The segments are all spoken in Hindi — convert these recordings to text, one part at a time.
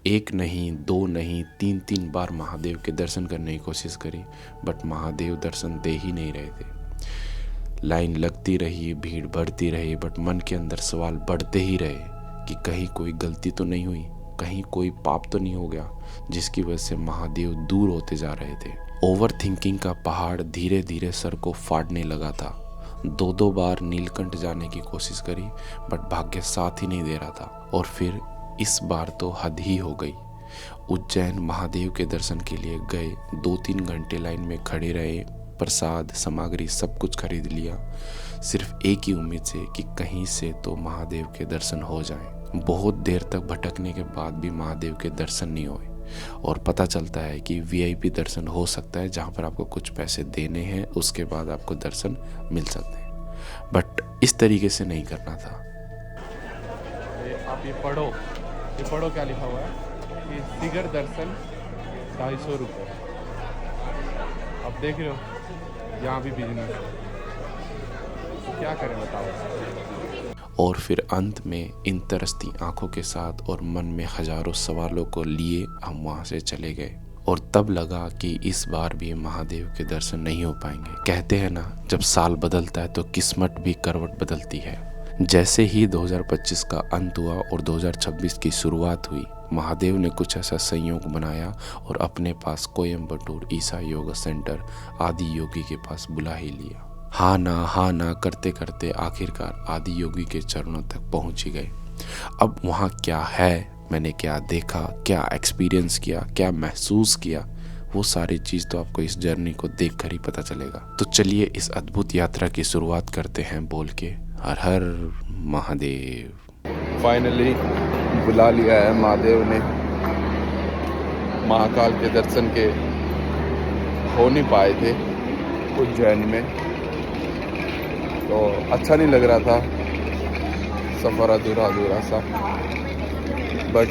एक नहीं, दो नहीं, तीन तीन बार महादेव के दर्शन करने की कोशिश करी, बट महादेव दर्शन दे ही नहीं रहे थे। लाइन लगती रही, भीड़ बढ़ती रही, बट मन के अंदर सवाल बढ़ते ही रहे कि कहीं कोई गलती तो नहीं हुई, कहीं कोई पाप तो नहीं हो गया जिसकी वजह से महादेव दूर होते जा रहे थे। ओवर थिंकिंग का पहाड़ धीरे धीरे सर को फाड़ने लगा था। दो दो बार नीलकंठ जाने की कोशिश करी, बट भाग्य साथ ही नहीं दे रहा था। और फिर इस बार तो हद ही हो गई। उज्जैन महादेव के दर्शन के लिए गए, 2-3 घंटे लाइन में खड़े रहे, प्रसाद सामग्री सब कुछ खरीद लिया, सिर्फ एक ही उम्मीद से कि कहीं से तो महादेव के दर्शन हो जाएं। बहुत देर तक भटकने के बाद भी महादेव के दर्शन नहीं हुए, और पता चलता है कि वीआईपी दर्शन हो सकता है जहां पर आपको कुछ पैसे देने हैं, उसके बाद आपको दर्शन मिल सकते हैं, बट इस तरीके से नहीं करना था। आप ये पढ़ो क्या लिखा हुआ है कि सिगर दर्शन 250 रुपये। अब देख रहे हो यहाँ भी बिजनेस है, तो क्या करें बताओ। और फिर अंत में इन तरसती आंखों के साथ और मन में हजारों सवालों को लिए हम वहां से चले गए। और तब लगा कि इस बार भी महादेव के दर्शन नहीं हो पाएंगे। कहते हैं ना, जब साल बदलता है तो किस्मत भी करवट बदलती है। जैसे ही 2025 का अंत हुआ और 2026 की शुरुआत हुई, महादेव ने कुछ ऐसा संयोग बनाया और अपने पास कोयम्बटूर ईसा योगा सेंटर आदि योगी के पास बुला ही लिया। हाँ ना करते करते आखिरकार आदि योगी के चरणों तक पहुंच ही गए। अब वहाँ क्या है, मैंने क्या देखा, क्या एक्सपीरियंस किया, क्या महसूस किया, वो सारी चीज़ तो आपको इस जर्नी को देख कर ही पता चलेगा। तो चलिए इस अद्भुत यात्रा की शुरुआत करते हैं बोल के हर हर महादेव। फाइनली बुला लिया है महादेव ने। महाकाल के दर्शन के हो नहीं पाए थे उज्जैन में, तो अच्छा नहीं लग रहा था, सफ़र अधूरा सा। बट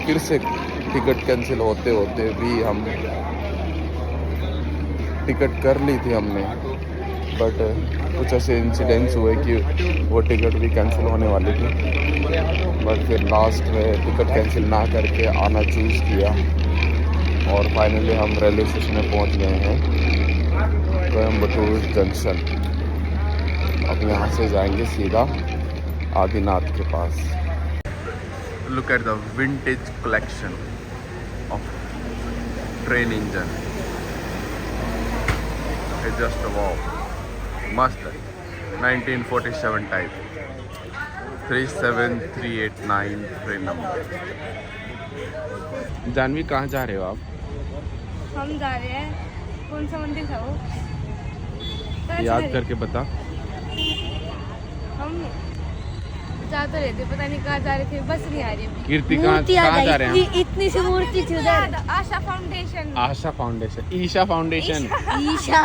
फिर से टिकट कैंसिल होते होते भी हम टिकट कर ली थी हमने, बट कुछ ऐसे इंसिडेंट्स हुए कि वो टिकट भी कैंसिल होने वाली थी। बट फिर लास्ट में टिकट कैंसिल ना करके आना चूज़ किया, और फाइनली हम रेलवे स्टेशन में पहुंच गए हैं, कोयम्बटूर जंक्शन। अब यहाँ से जाएंगे सीधा आदिनाथ के पास। Look at the vintage collection of train engine, it's just wow, मस्त है। 1947 टाइप, 37389 ट्रेन नंबर। जानवी कहाँ जा रहे हो आप? हम जा रहे हैं, कौन सा मंदिर था वो, याद करके बता। हम जा तो रहे थे, पता नहीं कहाँ जा रहे थे, बस नहीं आ रही। कीर्ति कहाँ जा रहे हैं? इतनी सी मूर्ति थी उधर, आशा फाउंडेशन। आशा फाउंडेशन, ईशा फाउंडेशन, ईशा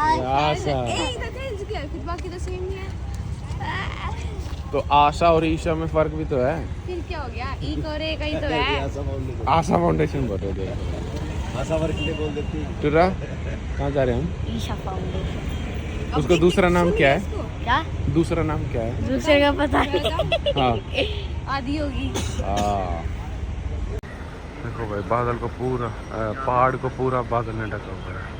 आशा। बाकी तो सेम ही है। तो आशा और ईशा में फर्क भी तो है। फिर क्या हो गया, एक और एक ही तो है। आशा फाउंडेशन बोल रहे थे, आशा वर्क के लिए बोल देती। टुरा कहाँ जा रहे हैं हम? ईशा फाउंडेशन। उसका दूसरा नाम क्या है? क्या दूसरा नाम क्या है? दूसरे का पता नहीं। हाँ आदि होगी। देखो भाई, बादल को पूरा, पहाड़ को पूरा बादल ने ढका हुआ है।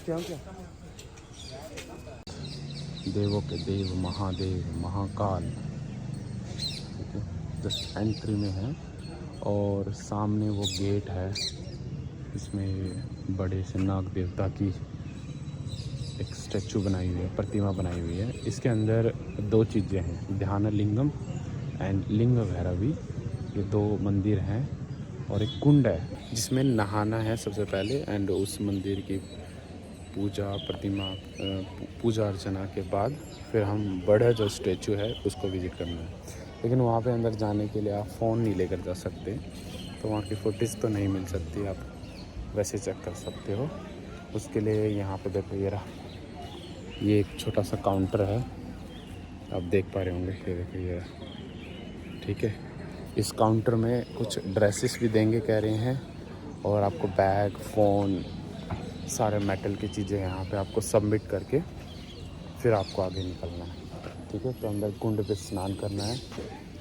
क्या देवों के देव महादेव महाकाल, ठीक है, जस्ट एंट्री में है। और सामने वो गेट है, इसमें बड़े से नाग देवता की एक स्टैचू बनाई हुई है, प्रतिमा बनाई हुई है। इसके अंदर दो चीज़ें हैं, ध्यान लिंगम एंड लिंग भैरवी, ये दो मंदिर हैं। और एक कुंड है जिसमें नहाना है सबसे पहले, एंड उस मंदिर की पूजा प्रतिमा पूजा अर्चना के बाद फिर हम बड़ा जो स्टैचू है उसको विजिट करना है। लेकिन वहाँ पे अंदर जाने के लिए आप फ़ोन नहीं लेकर जा सकते, तो वहाँ की फुटेज तो नहीं मिल सकती, आप वैसे चेक कर सकते हो। उसके लिए यहाँ पे देखो, ये रहा, ये एक छोटा सा काउंटर है, आप देख पा रहे होंगे, ये देखो ये, ठीक है। इस काउंटर में कुछ ड्रेसेस भी देंगे कह रहे हैं, और आपको बैग, फ़ोन, सारे मेटल की चीज़ें यहाँ पे आपको सबमिट करके फिर आपको आगे निकलना है। ठीक है। तो अंदर कुंड पे स्नान करना है।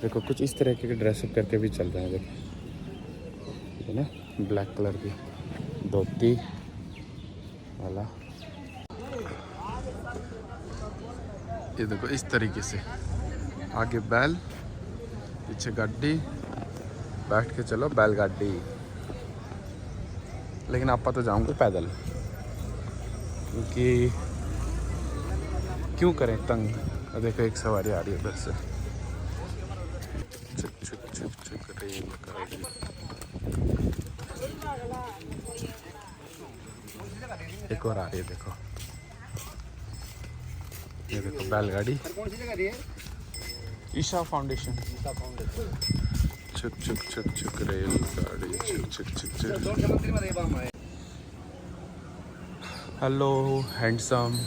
देखो कुछ इस तरह के ड्रेसअप करके भी चल रहे हैं, देखो, ठीक है ना, ब्लैक कलर की धोती वाला। ये देखो इस तरीके से, आगे बैल, पीछे गाड़ी, बैठ के चलो बैलगाड़ी। लेकिन आपा तो जाऊंगे पैदल, क्योंकि क्यों करें तंग। देखो एक सवारी आ रही है उधर से, चुक चुक चुक चुक रेल गाड़ी। एक और आ रही है, देखो ये देखो बैलगाड़ी, ईशा फाउंडेशन। चुक चुक चुक चुक रेल गाड़ी, चुक चुक चुक चुक। हेलो हैंडसम,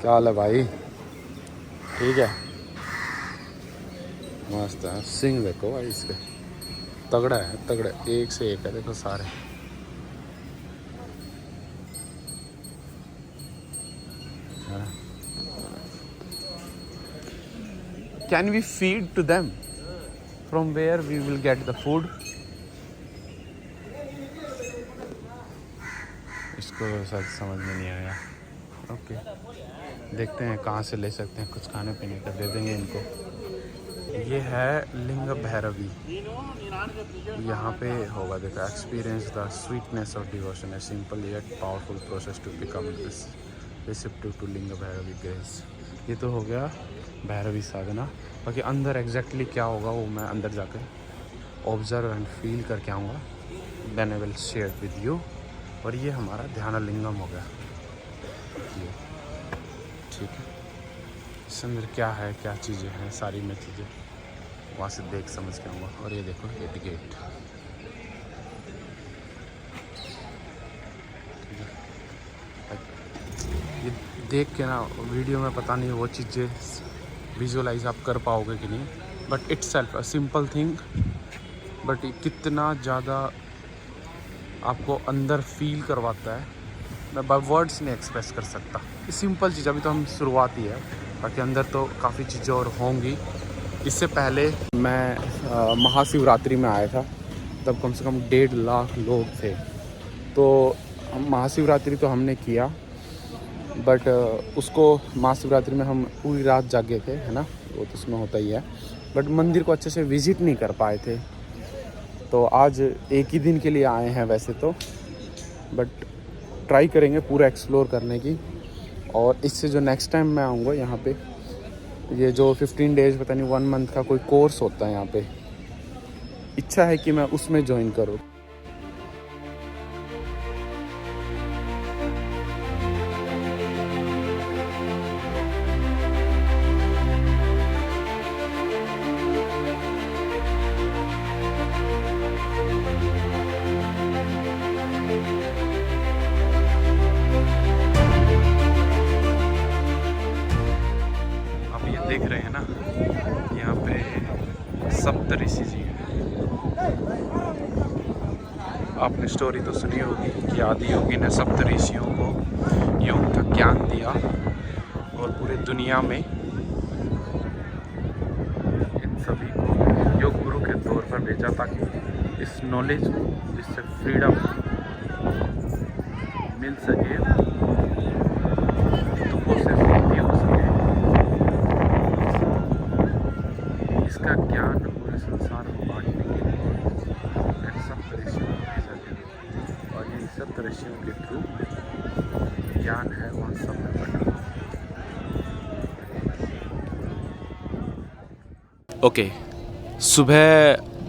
क्या हाल है भाई? ठीक है, मस्त है। सिंह देखो भाई इसके, तगड़ा है, तगड़ा, एक से एक है, देखो सारे। Can we feed to them? From where we will get the food? इसको शायद समझ में नहीं आया। ओके, देखते हैं कहाँ से ले सकते हैं, कुछ खाने पीने का दे देंगे इनको। ये है लिंग भैरवी, यहाँ पे होगा, देखो, experience the sweetness of devotion, a simple yet powerful process to become this receptive to Linga Bhairavi grace. ये तो हो गया भैरवी साधना। बाकी अंदर एग्जैक्टली क्या होगा वो मैं अंदर जाकर ऑब्जर्व एंड फील करके आऊँगा, then I will share with you. और ये हमारा ध्यानलिंगम हो गया, ये ठीक है। इस अंदर क्या है, क्या चीज़ें हैं, सारी मैं चीज़ें वहाँ से देख समझ के आऊँगा। और ये देखो ये गेट, ये देख के ना वीडियो में पता नहीं वो चीज़ें विजुअलाइज आप कर पाओगे कि नहीं, but it's self a simple thing, but कितना ज़्यादा आपको अंदर फील करवाता है, मैं बाय वर्ड्स नहीं एक्सप्रेस कर सकता। ये सिंपल चीज़, अभी तो हम शुरुआत ही है, बाकी अंदर तो काफ़ी चीज़ें और होंगी। इससे पहले मैं महाशिवरात्रि में आया था, तब कम से कम 1.5 लाख लोग थे। तो महाशिवरात्रि तो हमने किया, बट उसको महाशिवरात्रि में हम पूरी रात जागे थे, है ना, वो तो उसमें होता ही है, बट मंदिर को अच्छे से विज़िट नहीं कर पाए थे। तो आज एक ही दिन के लिए आए हैं वैसे तो, बट ट्राई करेंगे पूरा एक्सप्लोर करने की। और इससे जो नेक्स्ट टाइम मैं आऊँगा यहाँ पे, ये जो 15 डेज़ पता नहीं 1 मंथ का कोई कोर्स होता है यहाँ पे, इच्छा है कि मैं उसमें ज्वाइन करूँ। देख रहे हैं ना, यहाँ पे सप्तऋषि जी हैं। आपने स्टोरी तो सुनी होगी कि आदि योगी ने सप्तऋषियों को योग का ज्ञान दिया और पूरे दुनिया में इन सभी को योग गुरु के तौर पर भेजा, ताकि इस नॉलेज जिससे फ्रीडम मिल सके, दुखों से मुक्ति हो सके, इसका ज्ञान पूरे संसार को बांटने के लिए सप्तऋषियों को भेजा गया। और ये सप्तऋषियों के थ्रू ज्ञान है वहाँ सब में बटा। ओके, सुबह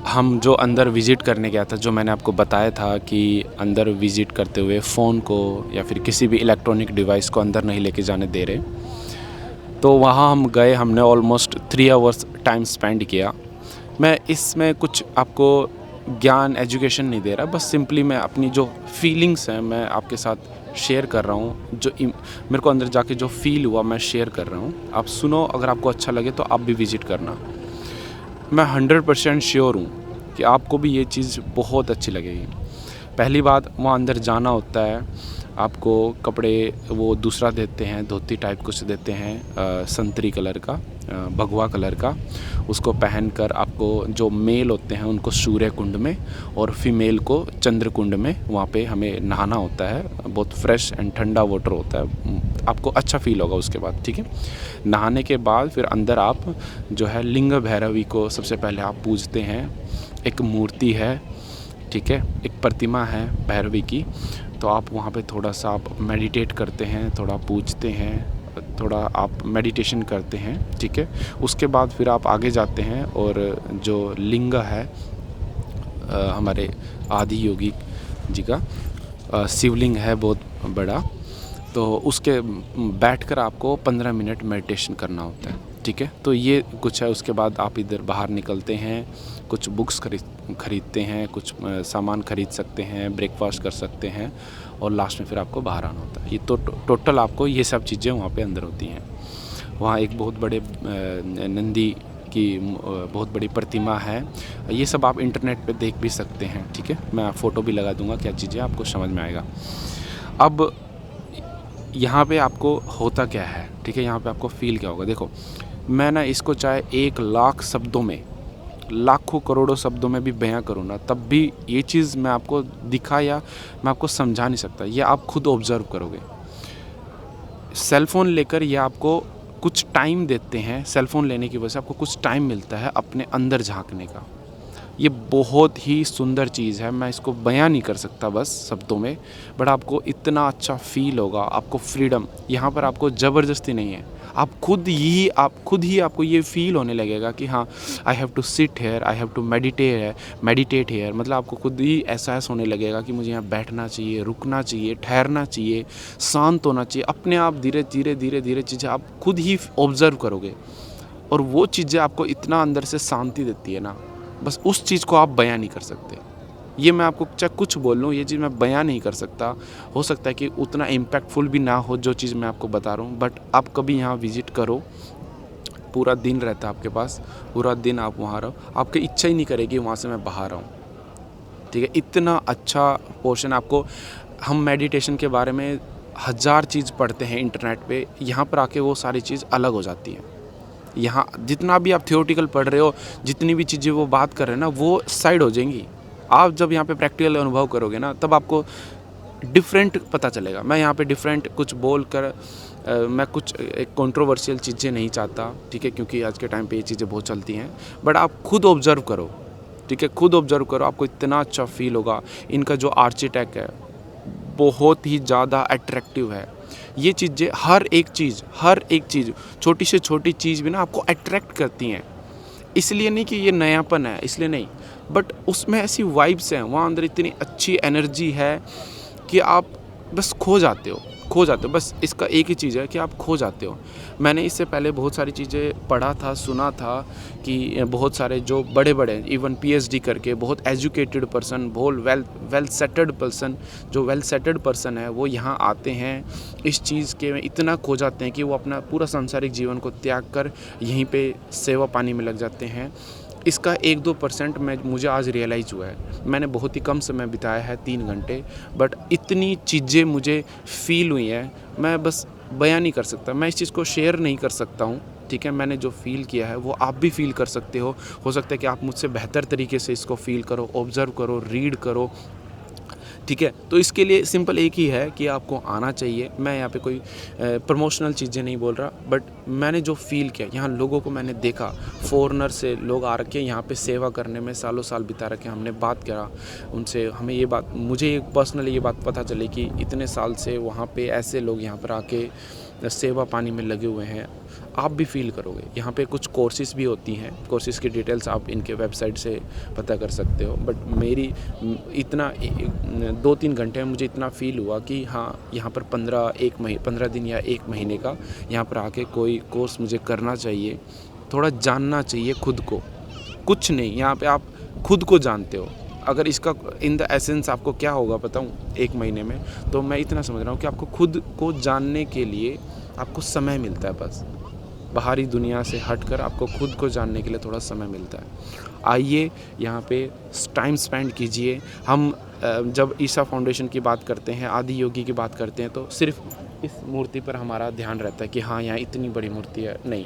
हम जो अंदर विज़िट करने गया था, जो मैंने आपको बताया था कि अंदर विज़िट करते हुए फ़ोन को या फिर किसी भी इलेक्ट्रॉनिक डिवाइस को अंदर नहीं लेके जाने दे रहे, तो वहाँ हम गए, हमने ऑलमोस्ट 3 आवर्स टाइम स्पेंड किया। मैं इसमें कुछ आपको ज्ञान एजुकेशन नहीं दे रहा, बस सिंपली मैं अपनी जो फीलिंग्स हैं मैं आपके साथ शेयर कर रहा हूँ। जो मेरे को अंदर जाके जो फील हुआ मैं शेयर कर रहा हूँ, आप सुनो, अगर आपको अच्छा लगे तो आप भी विज़िट करना। मैं 100% श्योर हूँ कि आपको भी ये चीज़ बहुत अच्छी लगेगी। पहली बात, वहाँ अंदर जाना होता है, आपको कपड़े वो दूसरा देते हैं, धोती टाइप कुछ देते हैं संतरी कलर का, भगवा कलर का। उसको पहनकर आपको जो मेल होते हैं उनको सूर्य कुंड में और फीमेल को चंद्र कुंड में वहाँ पे हमें नहाना होता है। बहुत फ्रेश एंड ठंडा वाटर होता है, आपको अच्छा फील होगा उसके बाद। ठीक है, नहाने के बाद फिर अंदर आप जो है लिंग भैरवी को सबसे पहले आप पूजते हैं। एक मूर्ति है, ठीक है, एक प्रतिमा है भैरवी की। तो आप वहाँ पे थोड़ा सा आप मेडिटेट करते हैं, थोड़ा पूजते हैं, थोड़ा आप मेडिटेशन करते हैं। ठीक है, उसके बाद फिर आप आगे जाते हैं और जो लिंग है हमारे आदि योगी जी का शिवलिंग है बहुत बड़ा, तो उसके बैठकर आपको 15 मिनट मेडिटेशन करना होता है। ठीक है, तो ये कुछ है। उसके बाद आप इधर बाहर निकलते हैं, कुछ बुक्स खरीदते हैं, कुछ सामान खरीद सकते हैं, ब्रेकफास्ट कर सकते हैं और लास्ट में फिर आपको बाहर आना होता है। ये तो टोटल आपको ये सब चीज़ें वहाँ पे अंदर होती हैं। वहाँ एक बहुत बड़े नंदी की बहुत बड़ी प्रतिमा है। ये सब आप इंटरनेट पे देख भी सकते हैं। ठीक है, मैं फ़ोटो भी लगा दूँगा, क्या चीज़ें आपको समझ में आएगा। अब यहाँ पे आपको होता क्या है, ठीक है, यहाँ पे आपको फील क्या होगा। देखो, मैं ना इसको चाहे 1 लाख शब्दों में, लाखों करोड़ों शब्दों में भी बयां करूँ ना, तब भी ये चीज़ मैं आपको दिखा या मैं आपको समझा नहीं सकता। ये आप खुद ऑब्ज़र्व करोगे। सेलफ़ोन लेकर ये आपको कुछ टाइम देते हैं, सेलफ़ोन लेने की वजह से आपको कुछ टाइम मिलता है अपने अंदर झांकने का। ये बहुत ही सुंदर चीज़ है, मैं इसको बयां नहीं कर सकता बस शब्दों में, बट आपको इतना अच्छा फील होगा। आपको फ्रीडम, यहाँ पर आपको ज़बरदस्ती नहीं है, आप खुद ही आपको ये फील होने लगेगा कि हाँ, I have to sit here, I have to meditate here. मतलब आपको खुद ही एहसास होने लगेगा कि मुझे यहाँ बैठना चाहिए, रुकना चाहिए, ठहरना चाहिए, शांत होना चाहिए। अपने आप धीरे धीरे चीज़ें आप खुद ही ऑब्ज़र्व करोगे और वो चीज़ें आपको इतना अंदर से शांति देती है ना, बस उस चीज़ को आप बयां नहीं कर सकते। ये मैं आपको चाहे कुछ बोल लूँ, ये चीज़ मैं बयां नहीं कर सकता। हो सकता है कि उतना इम्पैक्टफुल भी ना हो जो चीज़ मैं आपको बता रहा हूँ, बट आप कभी यहाँ विज़िट करो। पूरा दिन रहता है आपके पास, पूरा दिन आप वहाँ रहो, आपकी इच्छा ही नहीं करेगी वहाँ से मैं बाहर आऊँ। ठीक है, इतना अच्छा पोर्शन आपको। हम मेडिटेशन के बारे में 1000 चीज़ पढ़ते हैं इंटरनेट पे, यहाँ पर आके वो सारी चीज़ अलग हो जाती है। यहाँ जितना भी आप थियोरेटिकल पढ़ रहे हो, जितनी भी चीज़ें वो बात कर रहे हैं ना, वो साइड हो जाएंगी। आप जब यहाँ पे प्रैक्टिकल अनुभव करोगे ना, तब आपको डिफरेंट पता चलेगा। मैं यहाँ पे डिफरेंट कुछ बोल कर मैं कुछ एक कंट्रोवर्शियल चीज़ें नहीं चाहता, ठीक है, क्योंकि आज के टाइम पे ये चीज़ें बहुत चलती हैं। बट आप खुद ऑब्ज़र्व करो, ठीक है, खुद ऑब्ज़र्व करो, आपको इतना अच्छा फील होगा। इनका जो आर्किटेक्ट है बहुत ही ज़्यादा अट्रैक्टिव है। ये चीज़ें हर एक चीज़ छोटी से छोटी चीज़ भी ना आपको अट्रैक्ट करती हैं। इसलिए नहीं कि ये नयापन है, इसलिए नहीं, बट उसमें ऐसी वाइब्स हैं, वहाँ अंदर इतनी अच्छी एनर्जी है कि आप बस खो जाते हो। बस इसका एक ही चीज़ है कि आप खो जाते हो। मैंने इससे पहले बहुत सारी चीज़ें पढ़ा था, सुना था कि बहुत सारे जो बड़े इवन PhD करके बहुत एजुकेटेड पर्सन, बहुत वेल सेटल्ड पर्सन है, वो यहाँ आते हैं, इस चीज़ के में इतना खो जाते हैं कि वो अपना पूरा सांसारिक जीवन को त्याग कर यहीं पे सेवा पानी में लग जाते हैं। इसका 1-2% मुझे आज रियलाइज़ हुआ है। मैंने बहुत ही कम समय बिताया है, 3 घंटे, बट इतनी चीज़ें मुझे फ़ील हुई हैं, मैं बस बयान नहीं कर सकता, मैं इस चीज़ को शेयर नहीं कर सकता हूँ। ठीक है, मैंने जो फ़ील किया है वो आप भी फ़ील कर सकते हो सकता है कि आप मुझसे बेहतर तरीके से इसको फ़ील करो, ऑब्ज़र्व करो, रीड करो। ठीक है, तो इसके लिए सिंपल एक ही है कि आपको आना चाहिए। मैं यहाँ पे कोई प्रमोशनल चीज़ें नहीं बोल रहा, बट मैंने जो फ़ील किया, यहाँ लोगों को मैंने देखा, फॉरेनर से लोग आ रखे यहाँ पे सेवा करने में सालों साल बिता रखे। हमने बात करा उनसे, हमें ये बात, मुझे पर्सनली ये बात पता चली कि इतने साल से वहाँ पे ऐसे लोग यहाँ पर आके सेवा पानी में लगे हुए हैं। आप भी फील करोगे। यहाँ पे कुछ कोर्सेज़ भी होती हैं, कोर्सेज़ की डिटेल्स आप इनके वेबसाइट से पता कर सकते हो। बट मेरी इतना 2-3 घंटे में मुझे इतना फ़ील हुआ कि हाँ, यहाँ पर 15 दिन या 1 महीने का यहाँ पर आके कोई कोर्स मुझे करना चाहिए, थोड़ा जानना चाहिए खुद को। कुछ नहीं, यहाँ पे आप खुद को जानते हो। अगर इसका इन द एसेंस आपको क्या होगा बताऊँ 1 महीने में, तो मैं इतना समझ रहा हूँ कि आपको खुद को जानने के लिए आपको समय मिलता है। बस बाहरी दुनिया से हटकर आपको खुद को जानने के लिए थोड़ा समय मिलता है। आइए यहाँ पे टाइम स्पेंड कीजिए। हम जब ईशा फाउंडेशन की बात करते हैं, आदि योगी की बात करते हैं, तो सिर्फ इस मूर्ति पर हमारा ध्यान रहता है कि हाँ यहाँ इतनी बड़ी मूर्ति है। नहीं,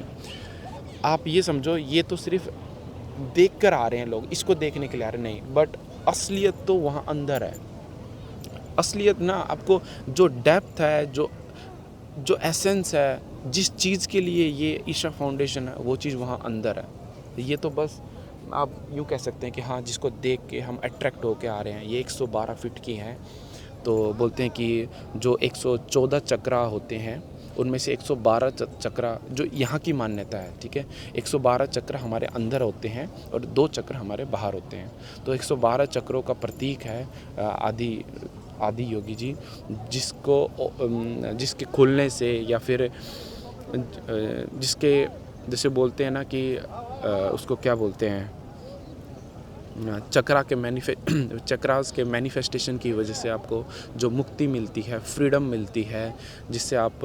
आप ये समझो ये तो सिर्फ देख कर आ रहे हैं लोग, इसको देखने के लिए आ रहे हैं, नहीं, बट असलियत तो वहाँ अंदर है। असलियत ना, आपको जो डेप्थ है, जो एसेंस है, जिस चीज़ के लिए ये ईशा फाउंडेशन है, वो चीज़ वहाँ अंदर है। ये तो बस आप यूँ कह सकते हैं कि हाँ, जिसको देख के हम अट्रैक्ट होके आ रहे हैं। ये 112 फीट की है, तो बोलते हैं कि जो 114 चक्रा होते हैं उनमें से 112 चक्रा जो यहाँ की मान्यता है, ठीक है, 112 चक्र हमारे अंदर होते हैं और 2 चक्र हमारे बाहर होते हैं। तो 112 चक्रों का प्रतीक है आदि योगी जी, जिसके खुलने से या फिर जिसके जैसे बोलते हैं ना कि उसको क्या बोलते हैं, चक्रास के मैनिफेस्टेशन की वजह से आपको जो मुक्ति मिलती है, फ्रीडम मिलती है, जिससे आप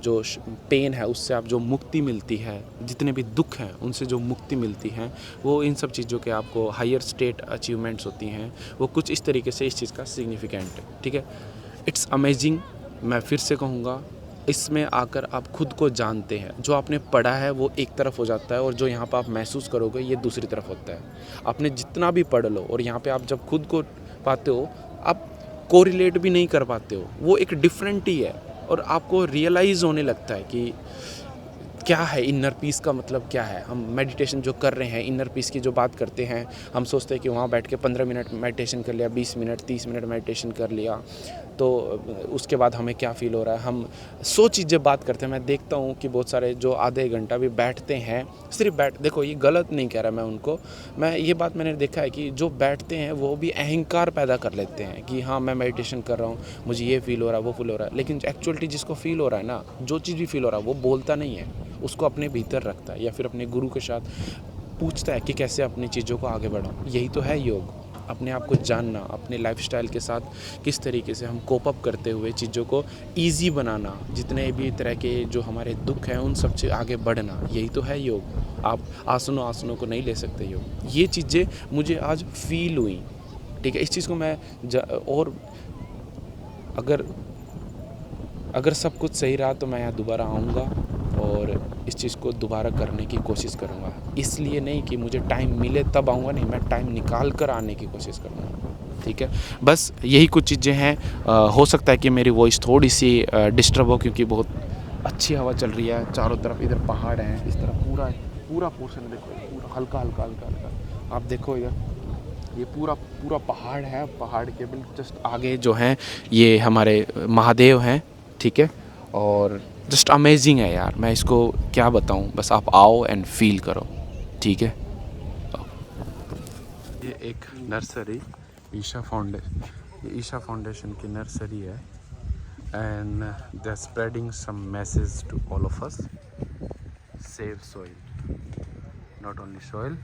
जो पेन है उससे आप जो मुक्ति मिलती है, जितने भी दुख हैं उनसे जो मुक्ति मिलती है, वो इन सब चीज़ों के आपको हायर स्टेट अचीवमेंट्स होती हैं, वो कुछ इस तरीके से इस चीज़ का सिग्निफिकेंट है, ठीक है। It's amazing. मैं फिर से कहूँगा, इसमें आकर आप खुद को जानते हैं। जो आपने पढ़ा है वो एक तरफ हो जाता है और जो यहाँ पर आप महसूस करोगे ये दूसरी तरफ होता है। आपने जितना भी पढ़ लो और यहाँ पे आप जब खुद को पाते हो, आप कोरिलेट भी नहीं कर पाते हो, वो एक डिफरेंट ही है और आपको रियलाइज़ होने लगता है कि क्या है इनर पीस का मतलब क्या है। हम मेडिटेशन जो कर रहे हैं, इनर पीस की जो बात करते हैं, हम सोचते हैं कि वहाँ बैठ के 15 मिनट मेडिटेशन कर लिया, 20 मिनट 30 मिनट मेडिटेशन कर लिया, तो उसके बाद हमें क्या फ़ील हो रहा है। हम 100 चीज़ें बात करते हैं। मैं देखता हूँ कि बहुत सारे जो आधे घंटा भी बैठते हैं, सिर्फ देखो ये गलत नहीं कह रहा मैं उनको, मैं ये बात मैंने देखा है कि जो बैठते हैं वो भी अहंकार पैदा कर लेते हैं कि हाँ मैं मेडिटेशन कर रहा हूँ, मुझे ये फ़ील हो रहा है, वो फील हो रहा है, लेकिन एक्चुअलिटी जिसको फ़ील हो रहा है ना, जो चीज़ भी फ़ील हो रहा है वो बोलता नहीं है, उसको अपने भीतर रखता है या फिर अपने गुरु के साथ पूछता है कि कैसे अपनी चीज़ों को आगे बढ़ाऊँ। यही तो है योग, अपने आप को जानना, अपने लाइफस्टाइल के साथ किस तरीके से हम कोप अप करते हुए चीज़ों को इजी बनाना, जितने भी तरह के जो हमारे दुख हैं उन सब से आगे बढ़ना, यही तो है योग। आप आसनों को नहीं ले सकते योग। ये चीज़ें मुझे आज फील हुई, ठीक है। इस चीज़ को मैं और अगर सब कुछ सही रहा तो मैं यहाँ दोबारा आऊँगा और इस चीज़ को दोबारा करने की कोशिश करूँगा। इसलिए नहीं कि मुझे टाइम मिले तब आऊँगा, नहीं, मैं टाइम निकाल कर आने की कोशिश करूँगा, ठीक है। बस यही कुछ चीज़ें हैं। हो सकता है कि मेरी वॉइस थोड़ी सी डिस्टर्ब हो, क्योंकि बहुत अच्छी हवा चल रही है चारों तरफ। इधर पहाड़ हैं, इस तरफ पूरा पोर्शन देखो, पूरा हल्का। आप देखो इधर ये पूरा पहाड़ है। पहाड़ के बिल्कुल जस्ट आगे जो हैं ये हमारे महादेव हैं, ठीक है। और जस्ट अमेजिंग है यार, मैं इसको क्या बताऊं, बस आप आओ एंड फील करो, ठीक है। ये एक नर्सरी ईशा फाउंडेशन की नर्सरी है and they are spreading some message to all of us. Save soil, not only soil,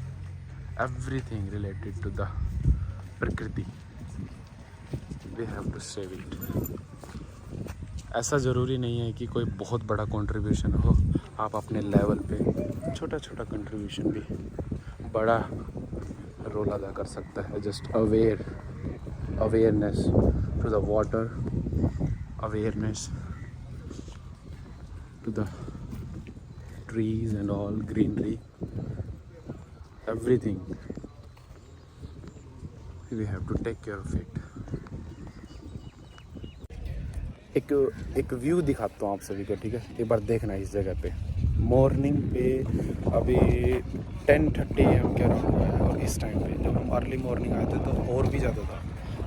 everything related to the प्रकृति, we have to save it. ऐसा ज़रूरी नहीं है कि कोई बहुत बड़ा कंट्रीब्यूशन हो, आप अपने लेवल पे छोटा कंट्रीब्यूशन भी बड़ा रोल अदा कर सकता है। Just awareness to the water, awareness to the trees and all, greenery, everything, we have to take care of it. एक व्यू दिखाता हूँ आप सभी को, ठीक है। एक बार देखना इस जगह पे, मॉर्निंग पे अभी 10:30 AM के अराउंड हुआ है और इस टाइम पे जब हम अर्ली मॉर्निंग आए थे तो और भी ज़्यादा था,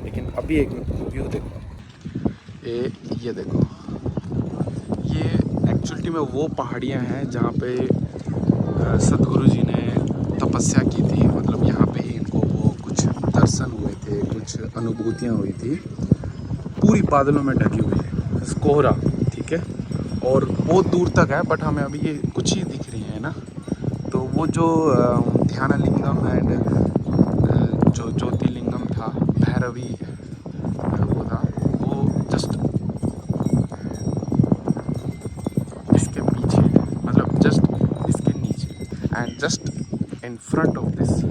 लेकिन अभी एक व्यू देखो, ये देखो, ये एक्चुअली में वो पहाड़ियाँ हैं जहाँ पे सतगुरु जी ने तपस्या की थी। मतलब यहाँ पे ही इनको वो कुछ दर्शन हुए थे, कुछ अनुभूतियाँ हुई थी। पूरी बादलों में ढकी हुई है, कोहरा, ठीक है, और बहुत दूर तक है, बट हमें अभी ये कुछ ही दिख रही है ना। तो वो जो ध्यानलिंगम एंड जो ज्योतिर्लिंगम था, भैरवी वो था, वो जस्ट इसके पीछे, मतलब जस्ट इसके नीचे and just in front of this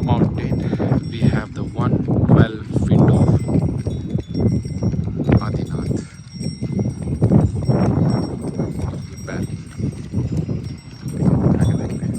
mountain we have the 112 feet of Adinath. ये बैल आगे देखते हैं।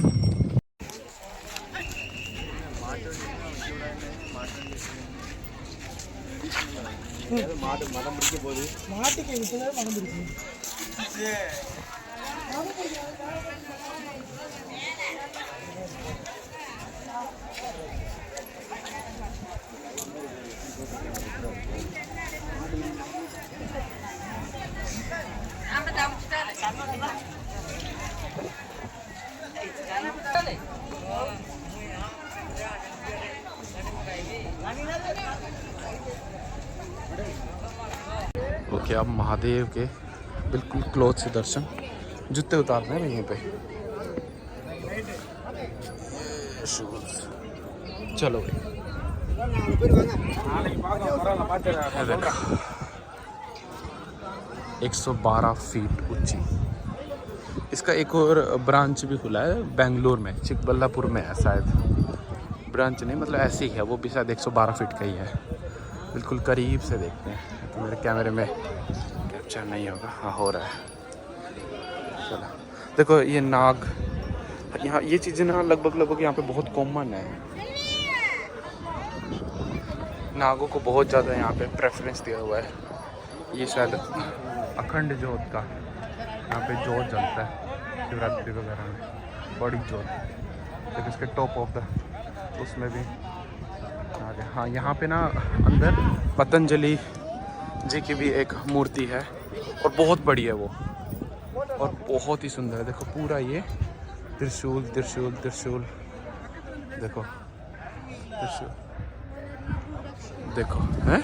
ओके, अब महादेव के बिल्कुल क्लोज से दर्शन। जूते उतारने हैं यहीं पे। शूज चलो भाई। ये देखो 112 फीट ऊंची। इसका एक और ब्रांच भी खुला है बेंगलोर में, चिकबल्लापुर में है शायद। ब्रांच नहीं मतलब ऐसे ही है, वो भी शायद 112 फीट का ही है। बिल्कुल करीब से देखते हैं तो मेरे कैमरे में कैप्चर नहीं होगा। हाँ हो रहा है। चलो देखो ये नाग, यहाँ ये चीज़ें ना लगभग यहाँ पे बहुत कॉमन है। नागों को बहुत ज़्यादा यहाँ पे प्रेफरेंस दिया हुआ है। ये शायद अखंड जोत का यहाँ पे जोत जलता है शिवरात्रि वगैरह में, बड़ी जोत। तो इसके टॉप ऑफ द उसमें भी आगे। हाँ यहाँ पे ना अंदर पतंजलि जी की भी एक मूर्ति है और बहुत बड़ी है वो, और बहुत ही सुंदर है। देखो पूरा ये त्रिशूल त्रिशूल त्रिशूल, देखो त्रिशूल देखो हैं।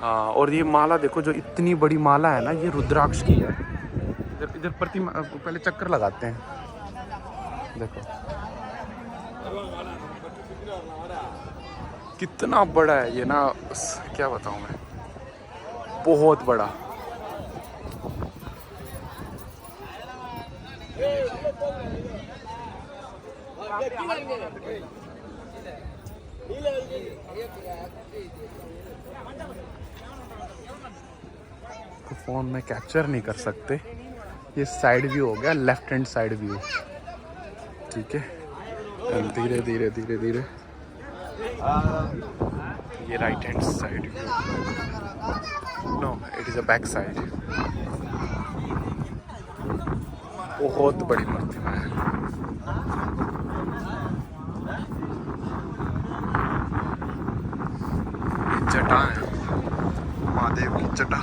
हाँ और ये माला देखो, जो इतनी बड़ी माला है ना, ये रुद्राक्ष की है। इधर इधर प्रतिमा पहले चक्कर लगाते हैं। देखो कितना बड़ा है ये ना, क्या बताऊँ मैं, बहुत बड़ा। तो फोन में कैप्चर नहीं कर सकते। ये साइड व्यू हो गया, लेफ्ट हैंड साइड व्यू। ठीक है, धीरे धीरे धीरे धीरे ये right hand side view. No it is a back side. बहुत बड़ी प्रतिमा है। जटा है महादेव की, जटा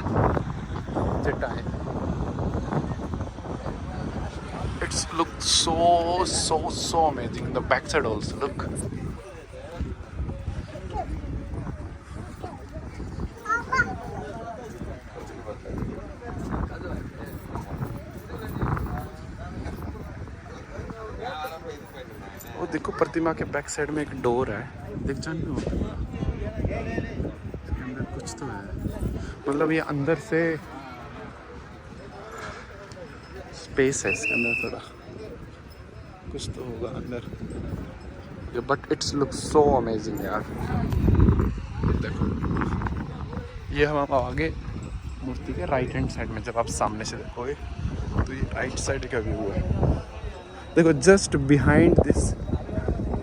जटा है। It's look so amazing. The backside also look. वो देखो प्रतिमा के बैक साइड में एक डोर है, देख जान में होता है। इसके अंदर कुछ तो है, मतलब ये अंदर से स्पेस है इसके अंदर, थोड़ा कुछ तो होगा अंदर। But it's look so amazing यार। देखो ये हम आगे मूर्ति के राइट हैंड साइड में, जब आप सामने से देखोगे तो ये राइट साइड का व्यू है। देखो जस्ट बिहाइंड दिस,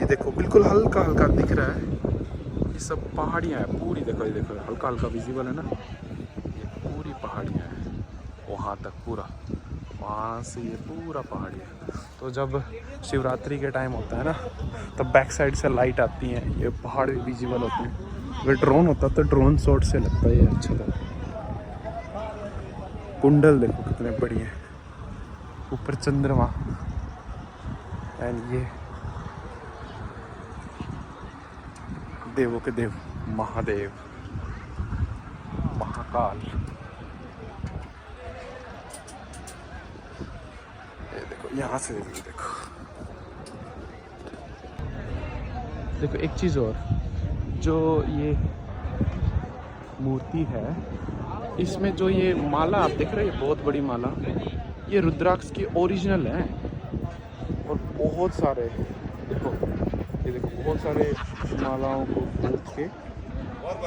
ये देखो बिल्कुल हल्का हल्का दिख रहा है, ये सब पहाड़ियाँ हैं पूरी। देखो ये देखो हल्का हल्का विजिबल है ना, ये पूरी पहाड़ियाँ हैं वहाँ तक पूरा, वहाँ से ये पूरा पहाड़ी है। तो जब शिवरात्रि के टाइम होता है ना, तब बैक साइड से लाइट आती हैं, ये पहाड़ भी विजिबल होते हैं। अगर ड्रोन होता तो ड्रोन शॉट से लगता है ये अच्छा था। कुंडल देखो कितने बड़ी हैं, ऊपर चंद्रमा, एंड ये देवों के देव महादेव महाकाल। ये देखो यहाँ से देखो देखो एक चीज़ और, जो ये मूर्ति है इसमें जो ये माला आप देख रहे हैं, ये बहुत बड़ी माला, ये रुद्राक्ष की ओरिजिनल है। और बहुत सारे देखो ये देखो बहुत सारे मालाओं को गूंथ के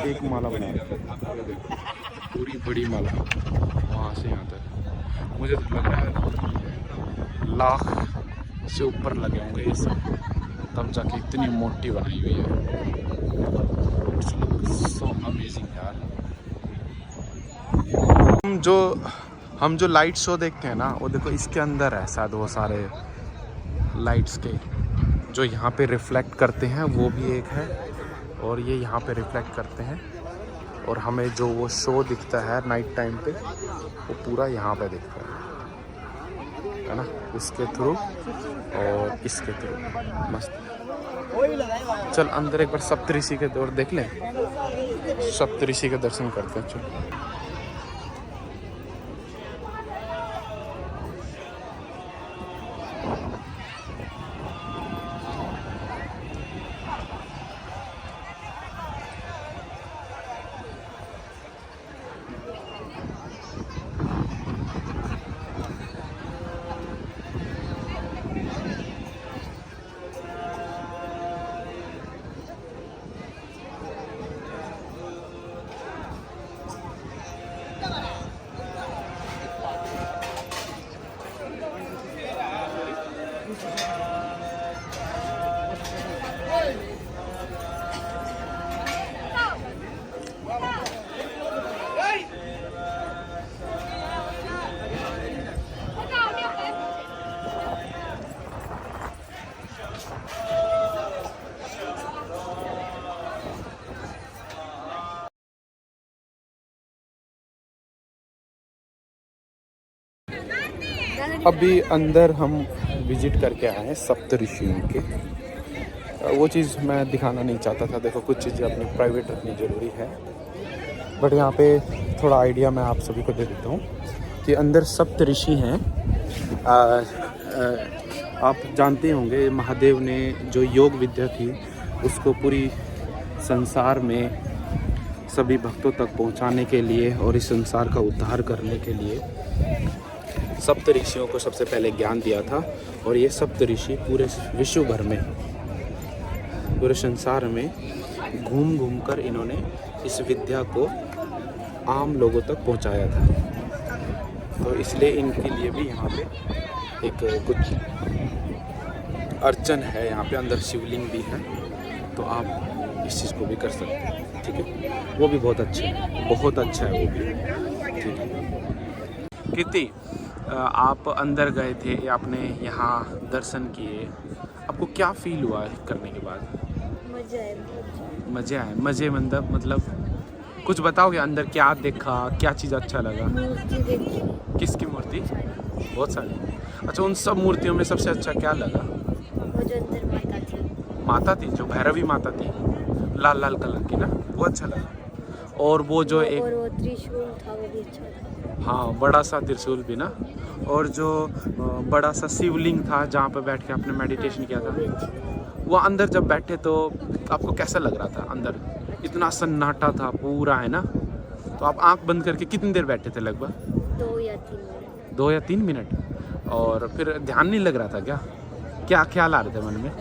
एक माला बना रखा है। ये देखो पूरी बड़ी माला वहाँ से यहाँ तक, मुझे तो लग रहा है लाख से ऊपर लगे होंगे ये सब, तब जाके इतनी मोटी बनाई हुई है। सो अमेजिंग यार। हम जो लाइट शो देखते हैं ना, वो देखो इसके अंदर है शायद वो सारे लाइट्स के जो यहाँ पे रिफ्लेक्ट करते हैं, वो भी एक है, और ये यहाँ पे रिफ्लेक्ट करते हैं, और हमें जो वो शो दिखता है नाइट टाइम पे वो पूरा यहाँ पे दिखता है ना, इसके थ्रू और इसके थ्रू। मस्त। चल अंदर एक बार सप्तऋषि के दौर देख लें, सप्तऋषि के दर्शन करते हैं। चल अभी अंदर हम विजिट करके आए हैं सप्तऋषियों के। वो चीज़ मैं दिखाना नहीं चाहता था, देखो कुछ चीज़ें अपनी प्राइवेट रखनी ज़रूरी है, बट यहाँ पे थोड़ा आइडिया मैं आप सभी को दे देता हूँ कि अंदर सप्तऋषि हैं। आप जानते होंगे महादेव ने जो योग विद्या थी उसको पूरी संसार में सभी भक्तों तक पहुँचाने के लिए और इस संसार का उद्धार करने के लिए सप्तऋषियों को सबसे पहले ज्ञान दिया था। और ये सप्तऋषि पूरे विश्व भर में, पूरे संसार में घूम घूम कर इन्होंने इस विद्या को आम लोगों तक पहुंचाया था। तो इसलिए इनके लिए भी यहाँ पे एक कुछ अर्चन है, यहाँ पे अंदर शिवलिंग भी है, तो आप इस चीज़ को भी कर सकते हैं। ठीक है, वो भी बहुत अच्छे है, बहुत अच्छा है वो भी। ठीक है, कीर्ति आप अंदर गए थे, आपने यहाँ दर्शन किए, आपको क्या फील हुआ करने के बाद? मज़े आए। मज़े मतलब कुछ बताओगे अंदर क्या देखा, क्या चीज़ अच्छा लगा? मूर्ति देखी। किसकी मूर्ति? बहुत सारी। अच्छा, उन सब मूर्तियों में सबसे अच्छा क्या लगा? वो जो अंदर माता थी। माता थी, जो भैरवी माता थी, लाल लाल कलर की ना, वो अच्छा लगा। और वो जो एक, और वो त्रिशूल था वो भी अच्छा था। हाँ, बड़ा सा त्रिशूल भी ना, और जो बड़ा सा शिवलिंग था जहाँ पे बैठ के आपने मेडिटेशन किया था, वो अंदर जब बैठे तो आपको कैसा लग रहा था? अंदर इतना सन्नाटा था पूरा, है ना? तो आप आंख बंद करके कितनी देर बैठे थे? लगभग 2 या 3 मिनट। और फिर ध्यान नहीं लग रहा था क्या? क्या ख्याल आ रहे थे मन में?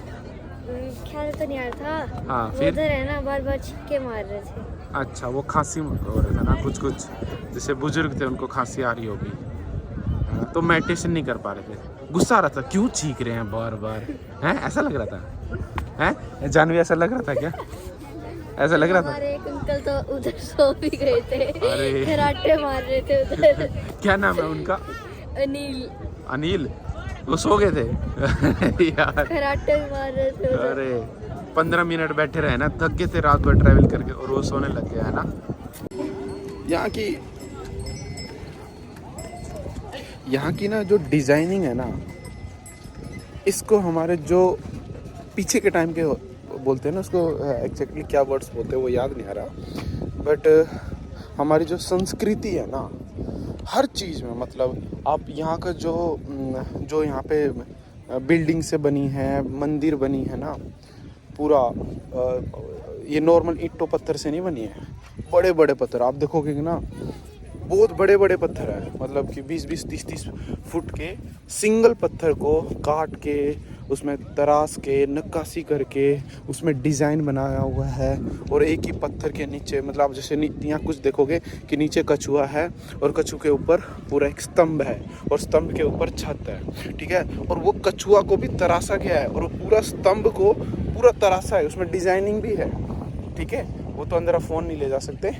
ख्याल तो नहीं आ रहा था। हाँ, फिर उधर है ना, बार बार छिक्के मार रहे थे। अच्छा, वो खांसी हो रहा था ना, कुछ जैसे बुजुर्ग थे उनको खांसी आ रही होगी, तो मेडिटेशन नहीं कर पा रहे थे। गुस्सा आ रहा था, क्यों चीख रहे हैं बार बार, हैं? ऐसा लग रहा था, हैं? जानवी ऐसा लग रहा था क्या? ऐसा लग रहा था? हमारे एक अंकल तो उधर सो भी गए थे। अरे कराटे मार रहे थे उधर। क्या नाम है उनका? अनिल। वो सो गए थे यार, कराटे मार रहे थे उधर। अरे 15 मिनट बैठे रहे ना, थक गए थे रात भर ट्रैवल करके, और वो सोने लग गया, है ना? यहाँ की ना जो डिज़ाइनिंग है ना, इसको हमारे जो पीछे के टाइम के बोलते हैं ना, उसको एग्जैक्टली क्या वर्ड्स बोलते हैं वो याद नहीं आ रहा, बट हमारी जो संस्कृति है ना, हर चीज़ में, मतलब आप यहाँ का जो यहाँ पे बिल्डिंग से बनी है, मंदिर बनी है ना, पूरा ये नॉर्मल ईंटों पत्थर से नहीं बनी है, बड़े बड़े पत्थर आप देखोगे ना, बहुत बड़े बड़े पत्थर है, मतलब कि 20-20, 30-30 फुट के सिंगल पत्थर को काट के उसमें तराश के नक्काशी करके उसमें डिज़ाइन बनाया हुआ है। और एक ही पत्थर के नीचे मतलब आप जैसे यहाँ कुछ देखोगे कि नीचे कछुआ है और कछुए के ऊपर पूरा एक स्तंभ है और स्तंभ के ऊपर छत है, ठीक है। और वो कछुआ को भी तराशा गया है और वो पूरा स्तंभ को पूरा तराशा है, उसमें डिज़ाइनिंग भी है, ठीक है। वो तो अंदर आप फ़ोन नहीं ले जा सकते,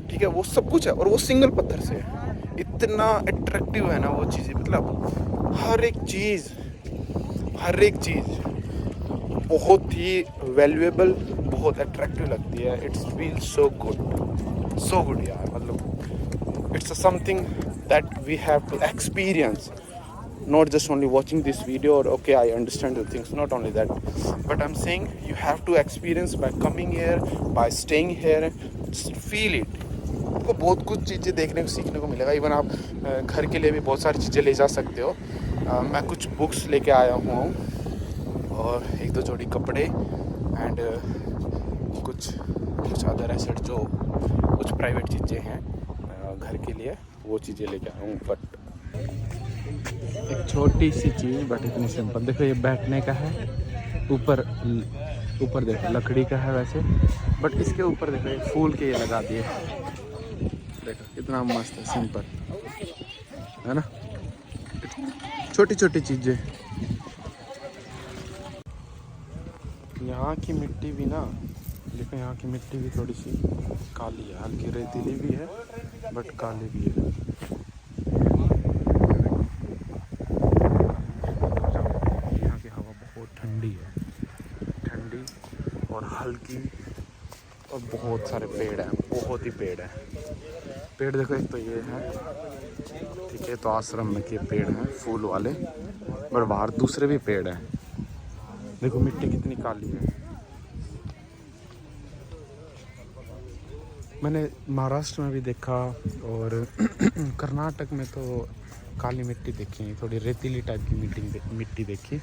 ठीक है। वो सब कुछ है और वो सिंगल पत्थर से है। इतना अट्रैक्टिव है ना वो चीज़ें, मतलब हर एक चीज़ बहुत ही वैल्यूएबल, बहुत अट्रैक्टिव लगती है। इट्स फील सो गुड यार, मतलब it's something that we have to experience, not just only watching this video or okay I understand the things, not only that, but I'm saying you have to experience by coming here, by staying here, just feel it। आपको बहुत कुछ चीज़ें देखने को सीखने को मिलेगा। इवन आप घर के लिए भी बहुत सारी चीज़ें ले जा सकते हो। मैं कुछ बुक्स लेके आया हूँ और एक दो जोड़ी कपड़े एंड कुछ अदर एसेट जो कुछ प्राइवेट चीज़ें हैं घर के लिए, वो चीज़ें लेके आया हूँ। बट एक छोटी सी चीज़ बट इतनी सिंपल, देखो ये बैठने का है, ऊपर देखो लकड़ी का है वैसे, बट इसके ऊपर देखो एक फूल के ये लगा दिए, देखो कितना मस्त है, सिंपल है ना। छोटी छोटी चीज़ें। यहाँ की मिट्टी भी ना, देखो यहाँ की मिट्टी भी थोड़ी सी काली है, हल्की रेतीली भी है बट काली भी है। ठंडी और हल्की और बहुत सारे पेड़ हैं, बहुत ही पेड़ हैं। पेड़ देखो, एक तो ये है, ठीक है, तो आश्रम में के पेड़ हैं फूल वाले, पर बाहर दूसरे भी पेड़ हैं। देखो मिट्टी कितनी काली है। मैंने महाराष्ट्र में भी देखा और कर्नाटक में तो काली मिट्टी देखी, थोड़ी रेतीली टाइप की मिट्टी देखी।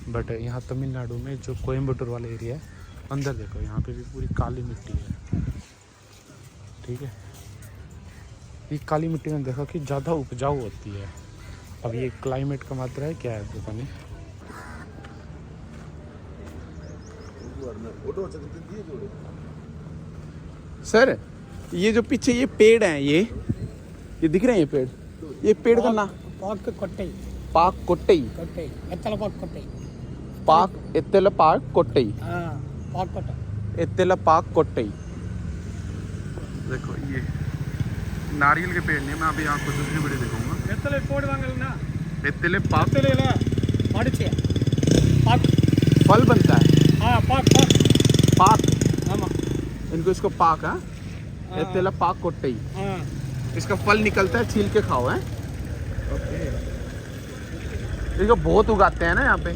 बट यहाँ तमिलनाडु में जो कोयम्बटूर वाला एरिया है, अंदर देखो यहाँ पे भी पूरी काली मिट्टी है, ठीक है। ये काली मिट्टी में देखो कि ज़्यादा उपजाऊ होती है। अब ये क्लाइमेट का मात्रा है क्या है पता नहीं। सर ये जो पीछे ये पेड़ हैं, ये दिख रहे हैं, ये पेड़ का नाम पाक कोट्टई, देखो ये नारियल के पेड़ नहीं, मैं अभी आपको दूसरी वीडियो दिखाऊंगा। फल बनता है, पाक, इनको इसको पाक है, एत्तेला पाक कोट्टई, इसका फल निकलता है, छील के खाओ है। इसको बहुत उगाते हैं ना यहाँ पे।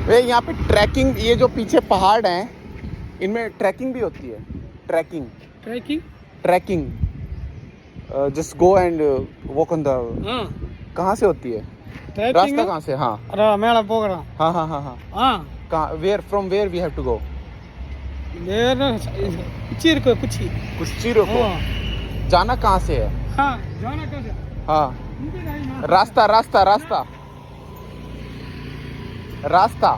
वे यहाँ पे ट्रैकिंग, ये जो पीछे पहाड़ हैं इनमें ट्रैकिंग भी होती है। Trekking just go and walk on the, कहाँ से होती है रास्ता, कहाँ से? हाँ मेला पोगड़ा, हाँ कहाँ, where from where we have to go? कुछ जाना कहाँ से है? हाँ रास्ता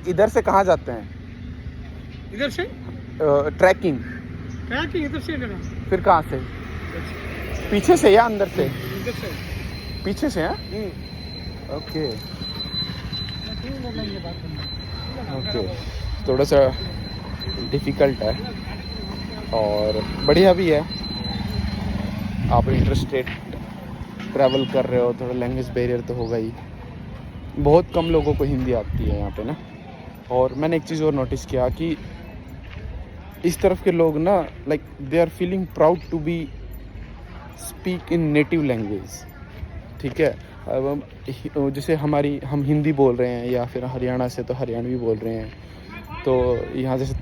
इधर से कहाँ जाते हैं? इधर से ट्रैकिंग इधर से, फिर कहाँ से? पीछे से या अंदर से? इधर से, पीछे से है। ओके थोड़ा सा डिफ़िकल्ट है और बढ़िया भी है। आप इंटरस्टेट ट्रैवल कर रहे हो तो लैंग्वेज बैरियर तो होगा ही। बहुत कम लोगों को हिंदी आती है यहाँ पे ना। और मैंने एक चीज़ और नोटिस किया कि इस तरफ के लोग ना, like they are feeling proud to be speak in native language, ठीक है। अब जैसे हम हिंदी बोल रहे हैं या फिर हरियाणा से तो हरियाणवी बोल रहे हैं, तो यहाँ जैसे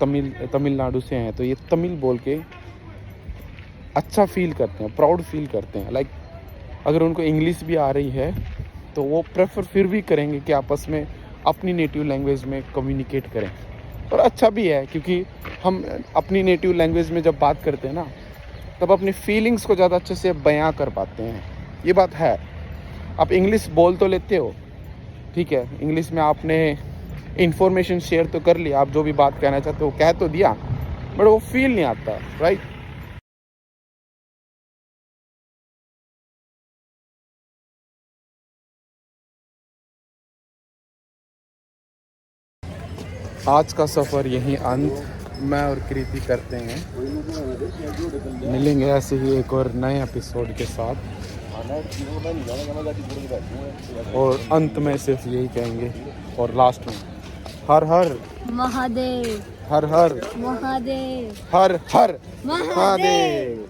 तमिलनाडु से हैं तो ये तमिल बोल के अच्छा फील करते हैं, प्राउड फील करते हैं। लाइक अगर उनको इंग्लिश भी आ रही है तो वो प्रेफर फिर भी करेंगे कि आपस में अपनी नेटिव लैंग्वेज में कम्युनिकेट करें। और अच्छा भी है क्योंकि हम अपनी नेटिव लैंग्वेज में जब बात करते हैं ना तब अपनी फीलिंग्स को ज़्यादा अच्छे से बयां कर पाते हैं। ये बात है। आप इंग्लिश बोल तो लेते हो, ठीक है, इंग्लिश में आपने इंफॉर्मेशन शेयर तो कर लिया, आप जो भी बात कहना चाहते हो कह तो दिया, बट वो फील नहीं आता, राइट। आज का सफ़र यहीं अंत। मैं और कृति करते हैं, मिलेंगे ऐसे ही एक और नए एपिसोड के साथ, और अंत में सिर्फ यही कहेंगे, और लास्ट में हर हर महादेव, हर हर महादेव, हर हर महादेव। महादेव।